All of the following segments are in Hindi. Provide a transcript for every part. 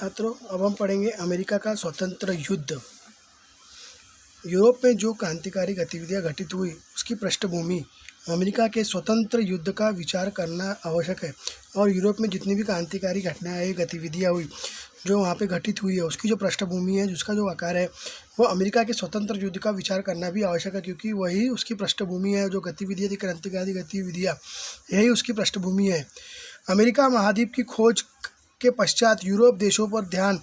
छात्रों, अब हम पढ़ेंगे अमेरिका का स्वतंत्र युद्ध। यूरोप में जो क्रांतिकारी गतिविधियां घटित हुई उसकी पृष्ठभूमि अमेरिका के स्वतंत्र युद्ध का विचार करना आवश्यक है। और यूरोप में जितनी भी क्रांतिकारी घटनाएं गतिविधियां हुई जो वहाँ पे घटित हुई है उसकी जो पृष्ठभूमि है, जिसका जो आकार है, वो अमेरिका के स्वतंत्र युद्ध का विचार करना भी आवश्यक है, क्योंकि वही उसकी पृष्ठभूमि है। जो गतिविधियाँ थी, क्रांतिकारी गतिविधियाँ, यही उसकी पृष्ठभूमि है। अमेरिका महाद्वीप की खोज के पश्चात यूरोप देशों पर ध्यान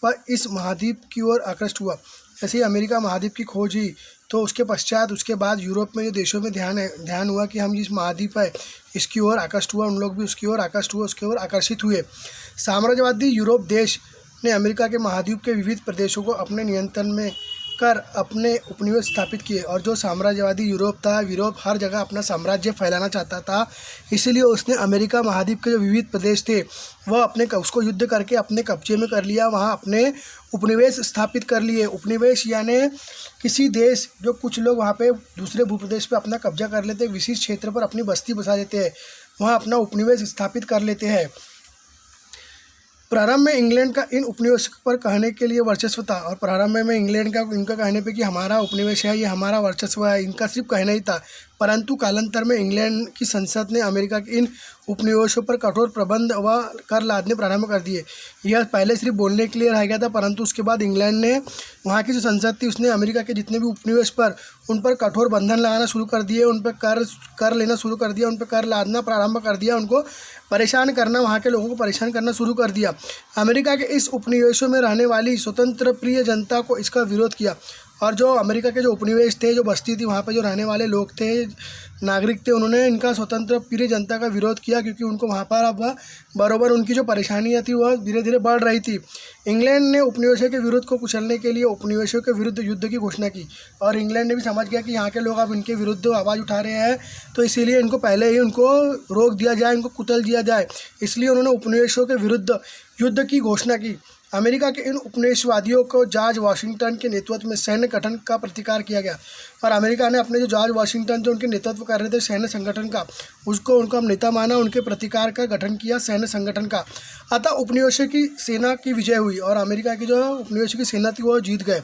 पर इस महाद्वीप की ओर आकृष्ट हुआ। जैसे ही अमेरिका महाद्वीप की खोज हुई तो उसके पश्चात उसके बाद यूरोप में जो देशों में ध्यान हुआ कि हम जिस महाद्वीप है इसकी ओर आकृष्ट हुआ, उन लोग भी उसकी ओर आकृष्ट हुए, उसकी ओर आकर्षित हुए। साम्राज्यवादी यूरोप देश ने अमेरिका के महाद्वीप के विविध प्रदेशों को अपने नियंत्रण में कर अपने उपनिवेश स्थापित किए। और जो साम्राज्यवादी यूरोप था, यूरोप हर जगह अपना साम्राज्य फैलाना चाहता था, इसीलिए उसने अमेरिका महाद्वीप के जो विविध प्रदेश थे वह उसको युद्ध करके अपने कब्जे में कर लिया, वहाँ अपने उपनिवेश स्थापित कर लिए। उपनिवेश यानी किसी देश, जो कुछ लोग वहाँ पे दूसरे भूप्रदेश पे अपना कब्जा कर लेते, विशिष्ट क्षेत्र पर अपनी बस्ती बसा देते हैं, वहाँ अपना उपनिवेश स्थापित कर लेते हैं। प्रारंभ में इंग्लैंड का इन उपनिवेश पर कहने के लिए वर्चस्व था, और प्रारंभ में इंग्लैंड का इनका कहने पे कि हमारा उपनिवेश है, ये हमारा वर्चस्व है, इनका सिर्फ कहना ही था। परंतु कालांतर में इंग्लैंड की संसद ने अमेरिका के इन उपनिवेशों पर कठोर प्रबंध व कर लादने प्रारंभ कर दिए। यह पहले सिर्फ बोलने के लिए रह गया था, परंतु उसके बाद इंग्लैंड ने, वहाँ की जो संसद थी, उसने अमेरिका के जितने भी उपनिवेश पर उन पर कठोर बंधन लगाना शुरू कर दिए, उन पर कर लेना शुरू कर दिया, उन पर कर लादना प्रारंभ कर दिया, उनको परेशान करना, वहाँ के लोगों को परेशान करना शुरू कर दिया। अमेरिका के इस उपनिवेशों में रहने वाली स्वतंत्र प्रिय जनता को इसका विरोध किया। और जो अमेरिका के जो उपनिवेश थे, जो बस्ती थी, वहाँ पे जो रहने वाले लोग थे, नागरिक थे, उन्होंने इनका स्वतंत्र प्रिय जनता का विरोध किया, क्योंकि उनको वहाँ पर अब बराबर उनकी जो परेशानियाँ थी वह धीरे धीरे बढ़ रही थी। इंग्लैंड ने उपनिवेशों के विरोध को कुचलने के लिए उपनिवेशों के विरुद्ध युद्ध की घोषणा की, और इंग्लैंड ने भी समझ गया कि यहाँ के लोग अब इनके विरुद्ध आवाज़ उठा रहे हैं, तो इसीलिए इनको पहले ही उनको रोक दिया जाए, इनको कुचल दिया जाए। इसलिए उन्होंने उपनिवेशों के विरुद्ध युद्ध की घोषणा की। अमेरिका के इन उपनिवेशवादियों को जॉर्ज वाशिंगटन के नेतृत्व में सैन्य गठन का प्रतिकार किया गया, और अमेरिका ने अपने जो जॉर्ज वाशिंगटन जो उनके नेतृत्व कर रहे थे सैन्य संगठन का, उनको नेता माना, उनके प्रतिकार का गठन किया सैन्य संगठन का। अतः उपनिवेशों की सेना की विजय हुई और अमेरिका की जो उपनिवेशों की सेना थी वो जीत गए।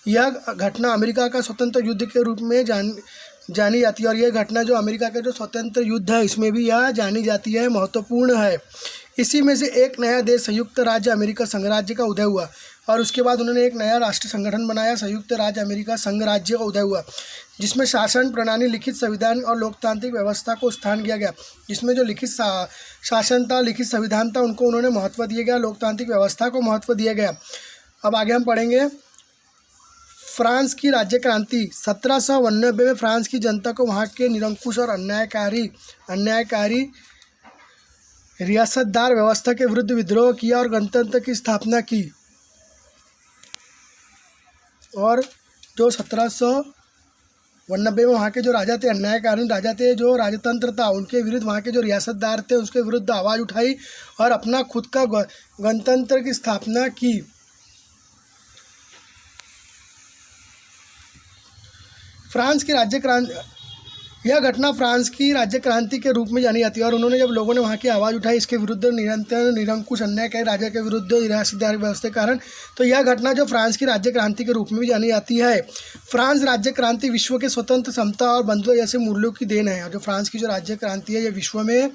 यह घटना अमेरिका का स्वतंत्र युद्ध के रूप में जानी जाती है, और यह घटना जो अमेरिका का जो स्वतंत्र युद्ध है इसमें भी यह जानी जाती है, महत्वपूर्ण है। इसी में से एक नया देश संयुक्त राज्य अमेरिका संघराज्य का उदय हुआ, और उसके बाद उन्होंने एक नया राष्ट्र संगठन बनाया, संयुक्त राज्य अमेरिका संघराज्य का उदय हुआ, जिसमें शासन प्रणाली, लिखित संविधान और लोकतांत्रिक व्यवस्था को स्थान दिया गया। जिसमें जो लिखित शासन था, लिखित संविधान था, उनको उन्होंने महत्व दिया गया, लोकतांत्रिक व्यवस्था को महत्व दिया गया। अब आगे हम पढ़ेंगे फ्रांस की राज्य क्रांति। 1789 में फ्रांस की जनता को वहाँ के निरंकुश और अन्यायकारी रियासतदार व्यवस्था के विरुद्ध विद्रोह किया और गणतंत्र की स्थापना की। और जो 1789 में वहाँ के जो राजा थे, अन्यायकारी राजा थे, जो राजतंत्र था, उनके विरुद्ध वहाँ के जो रियासतदार थे उसके विरुद्ध आवाज़ उठाई और अपना खुद का गणतंत्र की स्थापना की। फ्रांस की राज्य क्रांति, यह घटना फ्रांस की राज्य क्रांति के रूप में जानी जाती है, और उन्होंने जब लोगों ने वहाँ की आवाज़ उठाई इसके विरुद्ध, निरंकुश अन्यायकारी राजा के विरुद्ध, रियासतदार व्यवस्था के कारण, तो यह घटना जो फ्रांस की राज्य क्रांति के रूप में भी जानी जाती है। फ्रांस राज्य क्रांति विश्व के स्वतंत्र, समता और बंधुत्व जैसे मूल्यों की देन है। और जो फ्रांस की जो राज्य क्रांति है, ये विश्व में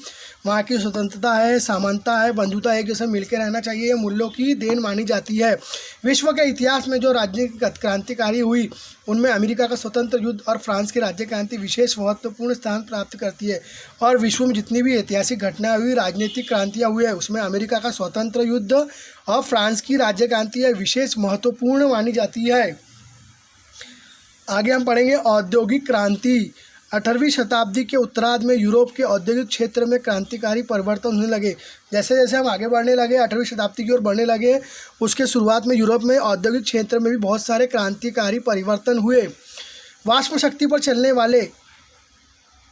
वहाँ की स्वतंत्रता है, समानता है, बंधुता, एक जैसे मिलकर रहना चाहिए, ये मूल्यों की देन मानी जाती है। विश्व के इतिहास में जो राज्य क्रांतिकारी हुई उनमें अमेरिका का स्वतंत्र युद्ध और फ्रांस की राज्य क्रांति विशेष महत्वपूर्ण स्थान प्राप्त करती है। और विश्व में जितनी भी ऐतिहासिक घटनाएं हुई, राजनीतिक क्रांतियां हुई है, उसमें अमेरिका का स्वतंत्र युद्ध और फ्रांस की राज्य क्रांति विशेष महत्वपूर्ण मानी जाती है। आगे हम पढ़ेंगे औद्योगिक क्रांति। 18वीं शताब्दी के उत्तरार्ध में यूरोप के औद्योगिक क्षेत्र में क्रांतिकारी परिवर्तन होने लगे। जैसे जैसे हम आगे बढ़ने लगे, 18वीं शताब्दी की ओर बढ़ने लगे, उसके शुरुआत में यूरोप में औद्योगिक क्षेत्र में भी बहुत सारे क्रांतिकारी परिवर्तन हुए। वाष्प शक्ति पर चलने वाले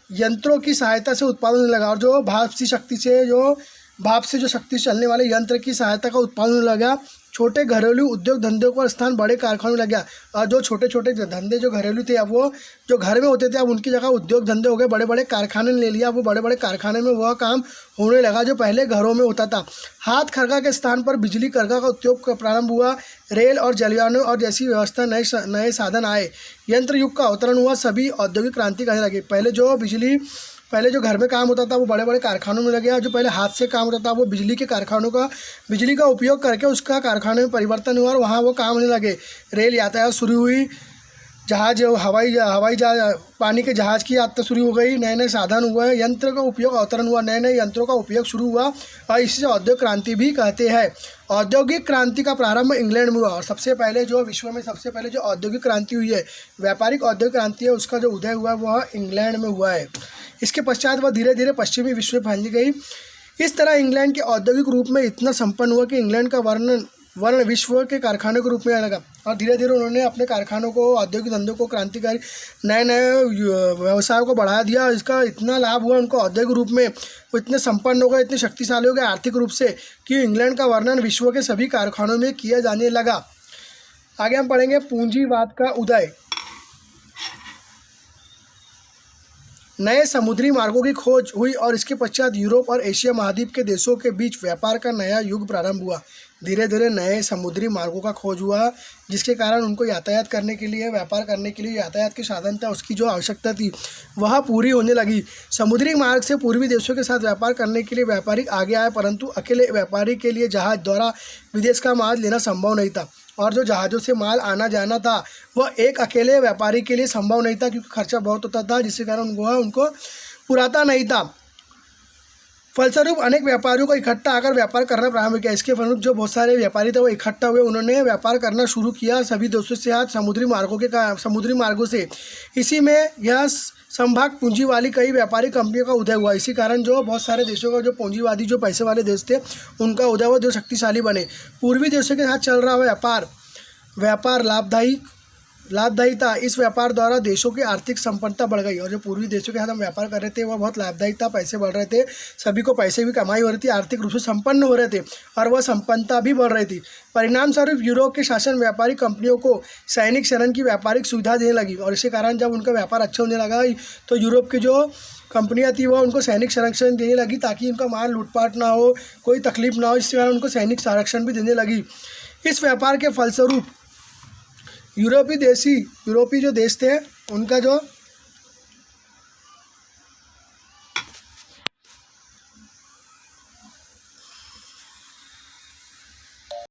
यंत्रों की सहायता से उत्पादन होने लगा, और जो भाप की शक्ति से जो भाप से जो शक्ति से चलने वाले यंत्र की सहायता का उत्पादन होने लगा। छोटे घरेलू उद्योग धंधों का स्थान बड़े कारखानों में लग गया। और जो छोटे छोटे धंधे जो घरेलू थे, अब वो जो घर में होते थे, अब उनकी जगह उद्योग धंधे हो गए, बड़े बड़े कारखाने ने ले लिया। वो बड़े बड़े कारखाने में वह काम होने लगा जो पहले घरों में होता था। हाथ खरगा के स्थान पर बिजली खरगा का उद्योग का प्रारंभ हुआ। रेल और जलयानों और जैसी व्यवस्था नए साधन आए। यंत्र युग का अवतरण हुआ। सभी औद्योगिक क्रांति कहने लगे। पहले जो घर में काम होता था वो बड़े बड़े कारखानों में लगे, और जो पहले हाथ से काम होता था वो बिजली का उपयोग करके उसका कारखाने में परिवर्तन हुआ और वहाँ वो काम होने लगे। रेल यातायात शुरू हुई। जहाज हवाई जहाज पानी के जहाज़ की यात्रा शुरू हो गई। नए नए साधन हुए। यंत्र का उपयोग अवतरण हुआ। नए नए यंत्रों का उपयोग शुरू हुआ और इसे औद्योगिक क्रांति भी कहते हैं। औद्योगिक क्रांति का प्रारंभ इंग्लैंड में हुआ और सबसे पहले जो विश्व में सबसे पहले जो औद्योगिक क्रांति हुई है, व्यापारिक औद्योगिक क्रांति है, उसका जो उदय हुआ वह इंग्लैंड में हुआ है। इसके पश्चात वह धीरे धीरे पश्चिमी विश्व में फैल गई। इस तरह इंग्लैंड के औद्योगिक रूप में इतना संपन्न हुआ कि इंग्लैंड का वर्ण विश्व के कारखाने के रूप में आने लगा। और धीरे धीरे उन्होंने अपने कारखानों को, औद्योगिक धंधों को, क्रांतिकारी नए नए व्यवसायों को बढ़ा दिया। इसका इतना लाभ हुआ उनको औद्योगिक रूप में, वो इतने संपन्न हो गए, इतने शक्तिशाली हो गए आर्थिक रूप से कि इंग्लैंड का वर्णन विश्व के सभी कारखानों में किया जाने लगा। आगे हम पढ़ेंगे पूंजीवाद का उदय। नए समुद्री मार्गों की खोज हुई और इसके पश्चात यूरोप और एशिया महाद्वीप के देशों के बीच व्यापार का नया युग प्रारंभ हुआ। धीरे धीरे नए समुद्री मार्गों का खोज हुआ, जिसके कारण उनको यातायात करने के लिए, व्यापार करने के लिए यातायात के साधन था, उसकी जो आवश्यकता थी वह पूरी होने लगी। समुद्री मार्ग से पूर्वी देशों के साथ व्यापार करने के लिए व्यापारी आगे आए, परंतु अकेले व्यापारी के लिए जहाज द्वारा विदेश का माल लेना संभव नहीं था। और जो जहाज़ों से माल आना जाना था वह एक अकेले व्यापारी के लिए संभव नहीं था, क्योंकि खर्चा बहुत होता था, जिसके कारण वह उनको पुराता नहीं था। फलस्वरूप अनेक व्यापारियों को इकट्ठा आकर व्यापार करना प्रारंभ किया। इसके फलस्वरूप जो बहुत सारे व्यापारी थे वो इकट्ठा हुए, उन्होंने व्यापार करना शुरू किया सभी देशों से आज समुद्री मार्गों से। इसी में यह संभाग पूंजी वाली कई व्यापारिक कंपनियों का उदय हुआ। इसी कारण जो बहुत सारे देशों का जो पूंजीवादी, जो पैसे वाले देश थे, उनका उदय हुआ, जो शक्तिशाली बने। पूर्वी देशों के साथ चल रहा व्यापार लाभदायी था। इस व्यापार द्वारा देशों की आर्थिक संपन्नता बढ़ गई। और जो पूर्वी देशों के साथ हम व्यापार कर रहे थे वह बहुत लाभदायी था, पैसे बढ़ रहे थे, सभी को पैसे भी कमाई हो रही थी, आर्थिक रूप से संपन्न हो रहे थे और वह संपन्नता भी बढ़ रही थी। परिणाम स्वरूप यूरोप के शासन व्यापारिक कंपनियों को सैनिक शरण की व्यापारिक सुविधा देने लगी। और इसी कारण जब उनका व्यापार अच्छा होने लगा तो यूरोप की जो कंपनियां थी वह उनको सैनिक संरक्षण देने लगी, ताकि उनका माल लूटपाट ना हो, कोई तकलीफ ना हो। इसके कारण उनको सैनिक संरक्षण भी देने लगी। इस व्यापार के फलस्वरूप यूरोपी जो देश थे उनका जो